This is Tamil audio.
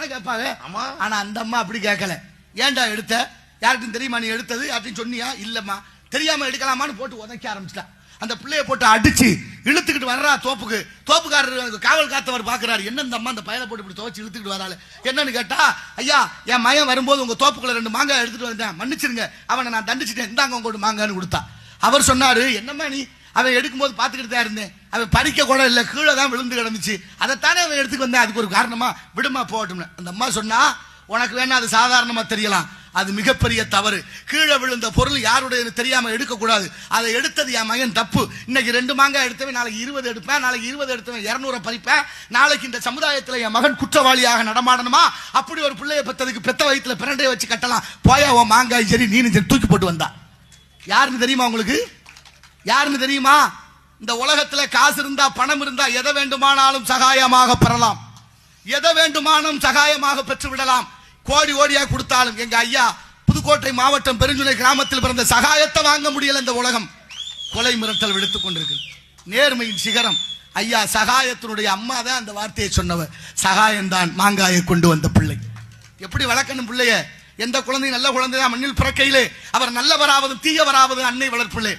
தானே கேட்பாங்க. ஆனா அந்த அம்மா அப்படி கேட்கல. ஏன்டா எடுத்த, யாருக்கும் தெரியுமா நீ எடுத்தது, யார்ட்டையும் சொன்னியா? இல்லம்மா. தெரியாம எடுக்கலாமான்னு போட்டு உதைக்க ஆரம்பிச்சிட்டா. அந்த பிள்ளைய போட்டு அடிச்சு இழுத்துக்கிட்டு வர்றா தோப்புக்கு. தோப்புக்காரர் காவல் காத்தவர் பாக்குறாரு, என்ன இந்த அம்மா அந்த பயலை போட்டு இப்படி துவச்சு இழுத்துக்கிட்டு வராள், என்னன்னு கேட்டா, ஐயா என் மகன் வரும்போது உங்க தோப்புக்குள்ள 2 மாங்காய் எடுத்துட்டு வந்தேன், மன்னிச்சிருங்க, அவனை நான் தண்டிச்சிட்டேன், இந்தாங்க உங்க மாங்கான்னு கொடுத்தா. அவர் சொன்னாரு, என்னம்மா நீ, அவன் எடுக்கும்போது பாத்துக்கிட்டு தான் இருந்தேன், அவன் பறிக்க கூட இல்லை, கீழே தான் விழுந்து கிடந்துச்சு, அதைத்தானே அவன் எடுத்துக்கு வந்தேன், அதுக்கு ஒரு காரணமா, விடுமா போகட்டும். அந்த அம்மா சொன்னா, உனக்கு வேணா அது சாதாரணமா தெரியலாம், அது மிகப்பெரிய தவறு. கீழே விழுந்த பொருள் யாருடைய தெரியாம எடுக்க கூடாது. அதை எடுத்தது என் மகன் தப்பு. இன்னைக்கு 2 மாங்காய் எடுத்தவன் நாளைக்கு 20 எடுப்பேன், நாளைக்கு 20 எடுத்தவன் 200 பறிப்பேன். நாளைக்கு இந்த சமுதாயத்தில் என் மகன் குற்றவாளியாக நடமாடணுமா? அப்படி ஒரு பிள்ளைய பெற்றதுக்கு பெத்த வயிற்றுல பிரண்டைய வச்சு கட்டலாம். போயா உன் மாங்காய் சரி நீனு சரி தூக்கி போட்டு வந்தா. யாருன்னு தெரியுமா உங்களுக்கு? யாருன்னு தெரியுமா? இந்த உலகத்துல காசு இருந்தா பணம் இருந்தா எதை வேண்டுமானாலும் சகாயமாக பெறலாம், எதை வேண்டுமானாலும் சகாயமாக பெற்று விடலாம். கோடி கோடியா கொடுத்தாலும் எங்க ஐயா புதுக்கோட்டை மாவட்டம் பெருஞ்சுனை கிராமத்தில் பிறந்த சகாயத்தை வாங்க முடியல. இந்த உலகம் கொலை மிரட்டல் விடுத்துக் கொண்டிருக்கு. நேர்மையின் சிகரம் ஐயா சகாயத்தினுடைய அம்மா தான் அந்த வார்த்தையை சொன்னவர். சகாயம்தான் மாங்காயை கொண்டு வந்த பிள்ளை. எப்படி வளர்க்கணும் பிள்ளைய? எந்த குழந்தை நல்ல குழந்தைதான் மண்ணில் பிறக்கையிலே அவர் நல்லவராவதும் தீயவராவதும் அன்னை வளர்ப்பிள்ளை.